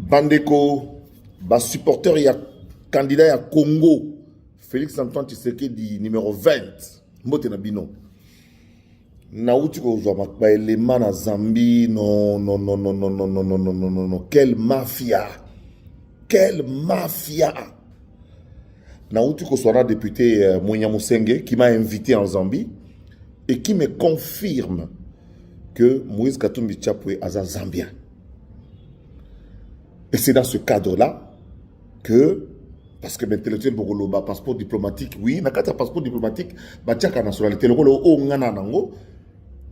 Bandeko, supporter, il y a candidat à Congo, Félix Antoine Tshisekedi, numéro 20. Mbotena bino. Nauti ko zwa ba élément na Zambie, non. Quelle mafia. Quelle mafia. Nauti ko soit député Mounia Moussenge qui m'a invité en Zambie et qui me confirme que Moïse Katumbi Tchapwe est un Zambien. Et c'est dans ce cadre-là que, parce que l'intellectuel Bogoloba, passeport diplomatique, oui, n'a pas de passeport diplomatique, batia ka nationalité, le rôle au ngana nango,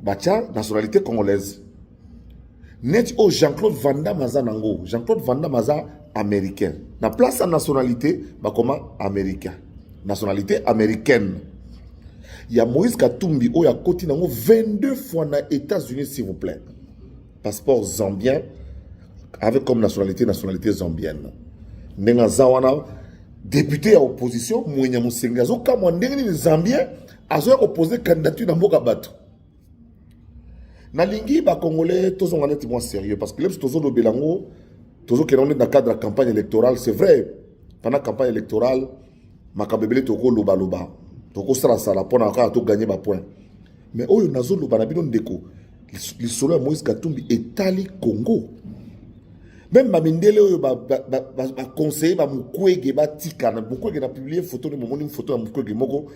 batia nationalité congolaise. Net au Jean-Claude Van Damme maza nango, Jean-Claude Van Damme maza américain. Na place à nationalité, bah comment américain, nationalité américaine. Il y a Moïse Katumbi, il y a côté nango 22 fois na États-Unis, s'il vous plaît. Passeport zambien, avec comme nationalité zambienne. Nenga zawana député à opposition Mounia Moussenge zo kama ndenge ni zambien azo opposé candidature na mboka bato. Na lingi ba congolais tozo ngana ti moins sérieux parce que les tozo do belango tozo ke dans le cadre de la campagne électorale, c'est vrai. Pendant la campagne électorale makabebele toko loba toko sala pona ka to gagner ba point. Mais oyo nazo loba na bino ndeko le solo Moïse Katumbi etali Congo. Même Mamindele conseiller Mukwege tika Mukwege na publié photo de mon photo de Mukwege moko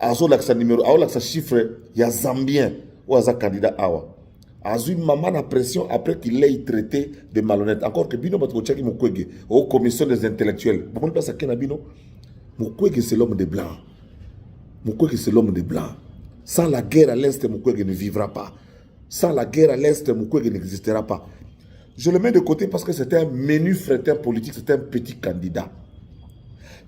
azo laksa numéro azo laksa chiffre ya zambien ou aza candidat awa azo une maman na pression après qu'il ait traité de malhonnête encore que bino batko tchaki Mukwege au commission des intellectuels bon pas ça kena bino Mukwege c'est l'homme de blanc. Mukwege c'est l'homme de blanc. Sans la guerre à l'est Mukwege ne vivra pas. Sans la guerre à l'est Mukwege n'existera pas. Je le mets de côté parce que c'était un menu frétin politique, c'était un petit candidat.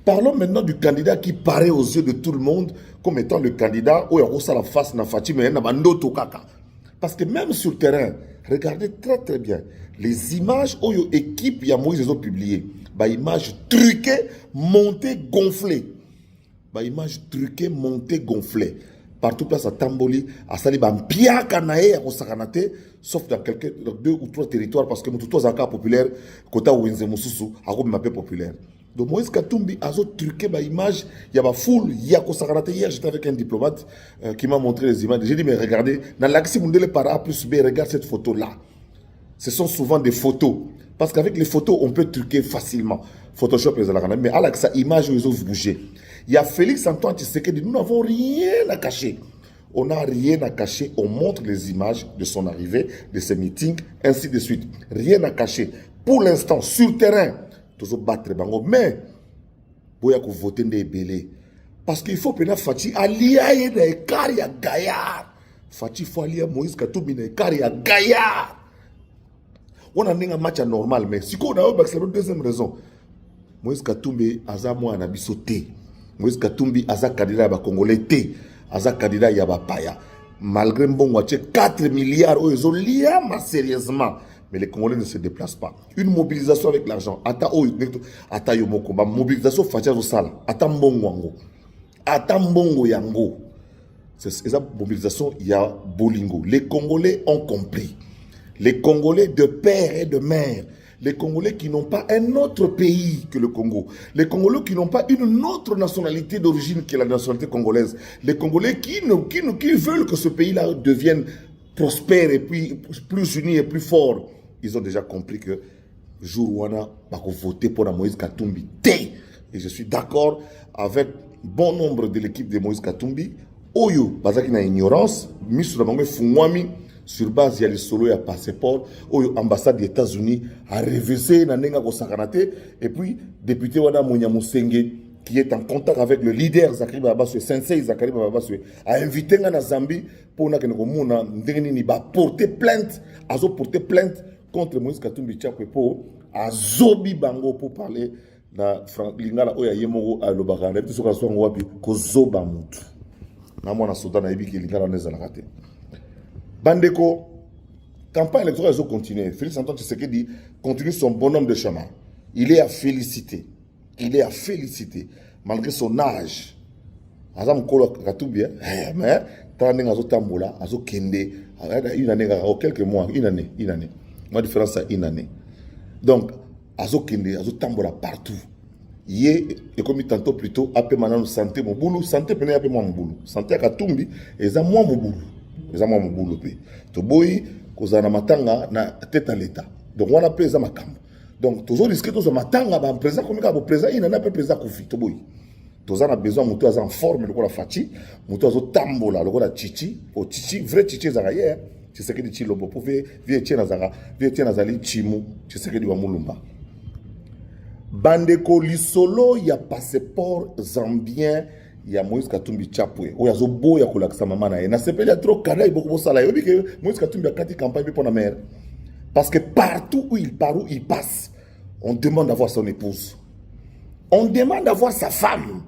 Parlons maintenant du candidat qui paraît aux yeux de tout le monde comme étant le candidat où il y a la face na Fatima et na Bandoto Kaka. Parce que même sur le terrain, regardez très bien, les images où il y a équipe, il y a Moïse les ont publiées. Bah, images truquées, montées, gonflées. Bah, images truquées, montées, gonflées. Partout place à Tamboli, à Saliba, Pia Kanae, à Osakanate, sauf dans quelques 2 ou 3 territoires, parce que tout est encore populaire, Kota Ouenze Moussousou, à Mapé populaire. Donc Moïse Katumbi a truqué ma image, il y a ma foule, il y a Osakanate. Hier, j'étais avec un diplomate qui m'a montré les images. J'ai dit, mais regardez, dans l'accès Mundele par A plus B, regarde cette photo-là. Ce sont souvent des photos. Parce qu'avec les photos, on peut truquer facilement. Photoshop, mais à l'accès, image, ils ont bougé. Il y a Félix Antoine Tshisekedi, nous n'avons rien à cacher. On n'a rien à cacher, on montre les images de son arrivée, de ses meetings, ainsi de suite. Rien à cacher. Pour l'instant, sur le terrain, tous battre bango, mais il faut voter des belés. Parce qu'il faut prendre Fati allier des Karia Gaillard. Fati faut allier Moïse Katumbi des Karia Gaillard. On a un match normal, mais si on a une deuxième raison, Moïse Katumbi a moi un sauté. Moïse Katumbi aza candidat ya Congolais té, aza candidat ya Bapaya. Malgré mbongo 4 milliards ils ont lié sérieusement, mais les Congolais ne se déplacent pas. Une mobilisation avec l'argent, ata yomoko, ba mobilisation fatia zo sala, ata mbongo yango. C'est ça mobilisation il y a bolingo. Les Congolais ont compris. Les Congolais de père et de mère. Les Congolais qui n'ont pas un autre pays que le Congo. Les Congolais qui n'ont pas une autre nationalité d'origine que la nationalité congolaise. Les Congolais qui veulent que ce pays-là devienne prospère et puis plus uni et plus fort. Ils ont déjà compris que jour où on a voté pour la Moïse Katumbi. Et je suis d'accord avec bon nombre de l'équipe de Moïse Katumbi. Oyo, bazaki na ignorance, misu na bango fungwami. Sur base, il y a les solo, il y a passeport, l'ambassade des États-Unis a révisé Nanenga Kosakanate, et puis, député Wana Mounia Moussenge, qui est en contact avec le leader Zakari Babaswe, Sensei Zakari Babaswe, a invité na Zambie pour porter plainte, contre Moïse Katumbi Tchapwe pour Azobi Bango pour parler na Lingala Oya Yemoro à Lobagane, tout ce qu'on soit wapi, Kozoba Moutou. Na mwana Soudan na Ebi qui Lingala Nezalakate. Bandeko, campagne électorale, ils ont continué. Félix Antoine Tshisekedi continue son bonhomme de chemin. Il est à féliciter. Malgré son âge. Azam Kolo Katoubi, mais Tandeng Azo Tambola, Azo Kende, une année, quelques mois, une année. Moi, différence à une année. Donc, azokende azotambola partout ye ekomi tantôt plutôt ape manano santé mobulu santé pene ape mwa mobulu santé ya Katumbi eza mwa mobulu pe toboyi kozala na matanga na tête à l'état donc wana pe eza makambo donc tozo risquer tozo matanga ba président comme ka bo président ina na pe président kofi toboyi toza na besoin moto aza en forme lokola Faci moto azotambola lokola Chichi o Chichi vrai Chichi ezaka ye Tshisekedi Tshilombo po vie tiena zali chimu Tshisekedi wa mulumba bandeko lisolo ya passeport zambien ya Moïse Katumbi Chapwe oyo azoboya kolakisa mama na ye na sepeli ya trop kada iboko bosala yo bike Moïse Katumbi akati campagne pour la mère parce que partout où il passe on demande d'avoir son épouse on demande d'avoir sa femme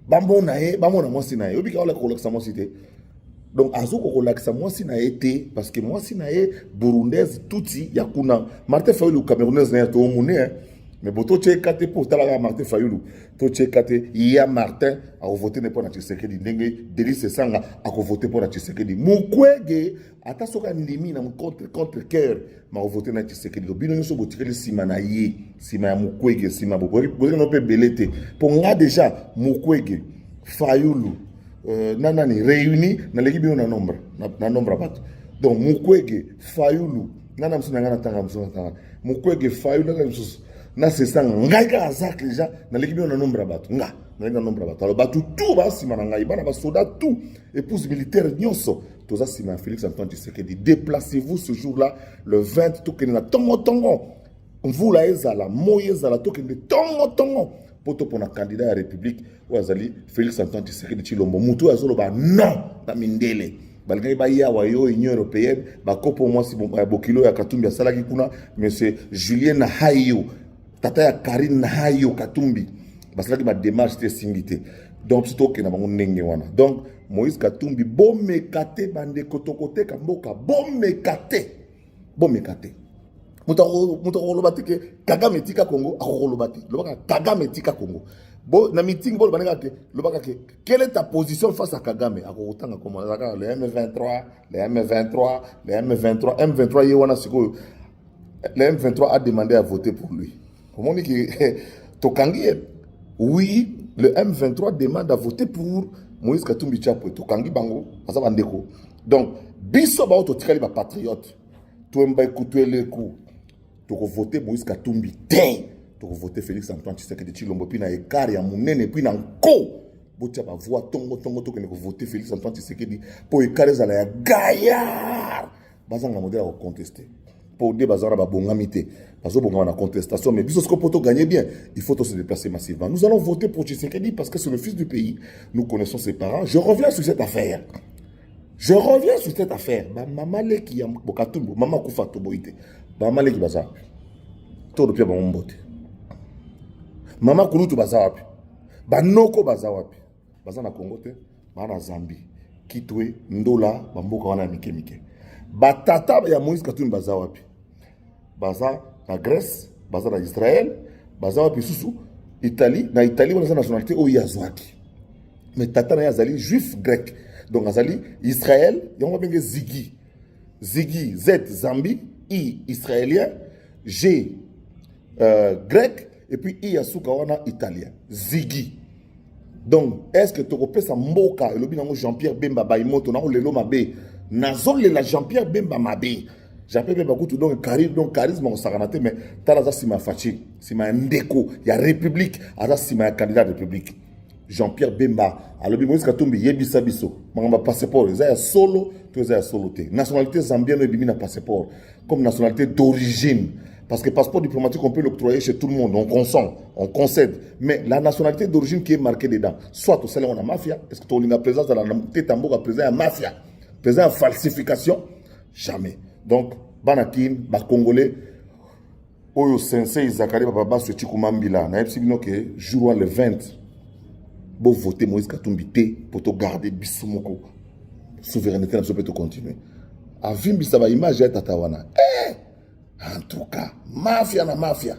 bamona mwasi na ye yo bike ola kolakisa mwasi te donc azoko kolakisa mwasi na ye te parce que mwasi na ye burundaise tuti ya kuna Martin Fayulu camerounaise na ye to mune mais boto tchekate pour talaga Martin Fayulu to tchekate ya Martin a voté ne pour na Tshisekedi ndenge Délice Sanga a voté pour na Tshisekedi Mukwege ata soka ndimi na contre cœur ma voté na Tshisekedi do bino nso botikeli sima na ye sima ya Mukwege sima bobo no pe belete pour nga déjà Mukwege Fayulu nanani réuni na leki bino na nombre bato donc Mukwege Fayulu nana msuna ngana tanga Mukwege Fayulu na msusu na c'est ça ngai ka azak déjà na leki bino na nombre bato nga na nombre bato alors bato tout ba sima na ngai bana ba soldat tout épouse militaire nyonso toza sima Félix Antoine Tshisekedi déplacez-vous ce jour-là le 20 to kena tongo mvula ezala moye ezala to kena tongo poto pona candidat ya république ou azali Félix Antoine Tshisekedi Tshilombo mutu azoloba non na mindele balgai ba yawa yo Union européenne ba kopo mwasi bokilo ya Katumbi asalaki kuna monsieur Julien Nahayo tata ya Karine Nahayo Katumbi basalaki ba démarche te singité donc plutôt que na bango ndenge wana donc Moïse Katumbi bomekate bande kotokote kamboka bomekate muto loba te ke Kagame tika Congo akoloba te loba Kagame tika Congo bo na meeting bo loba ke loba ke quelle est ta position face à Kagame akotanga comment le M23 ye wana siko le M23 a demandé à voter pour lui comment dit que tokangi oui le M23 demande à voter pour Moïse Katumbi Chapwe tokangi bango asa bandeko donc biso ba auto tikali ba patriote to mba ekutuele ku to voter Moïse Katumbi te to voter Félix Antoine Tshisekedi Tshilombo puis na écart ya munene puis na nko botia ba voix tongo to ke ko voter Félix Antoine Tshisekedi pour écart za la gaillard bazanga modèle à contester pour des bazara ba bongamité parce que bonga na contestation mais biso ce qu'on peut gagner bien il faut se déplacer massivement nous allons voter pour Tshisekedi parce que c'est le fils du pays nous connaissons ses parents je reviens sur cette affaire ba mama leki ya Bokatumbu mama kufa to boite ba mama leki baza to do pia ba mbote mama kulutu baza wapi ba noko baza wapi baza na Congo te ba na Zambie Kitwe Ndola ba mboka wana mike ba tata ya Moïse Katumbi baza wapi baza na Grèce baza na Israël baza wapi susu Italie wana nationalité o yazwaki mais tata na yazali juif grec donc azali Israël yango benge Ziggy Z Zambie I israélien G grec et puis I asuka wana italien Ziggy donc est-ce que tu repères mboka elobi nango Jean-Pierre Bemba Baimoto na lelo mabe nazolela Jean-Pierre Bemba mabe Jean-Pierre Bemba kutu donc charisme on saranate mais talaza sima Faci sima ndeko ya république aza sima ya candidat république Jean-Pierre Bemba alobi Moïse Katumbi yebisa biso mangamba passeport eza ya solo to eza ya solo te nationalité zambienne ebimi na passeport comme nationalité d'origine parce que passeport diplomatique on peut l'octroyer chez tout le monde on consent on concède mais la nationalité d'origine qui est marquée dedans soit au sein de la mafia est-ce que tu as une présence dans la tête en présent à mafia présent à falsification jamais donc banakin ba congolais oyo sensei Zakari Baba sur Chikumambila na epsibino ke jour le 20 bon voter Moïse Katumbi pour te garder bisumoko souveraineté na peut continuer a vimbi ça ba image ya tatawana en tout cas mafia na mafia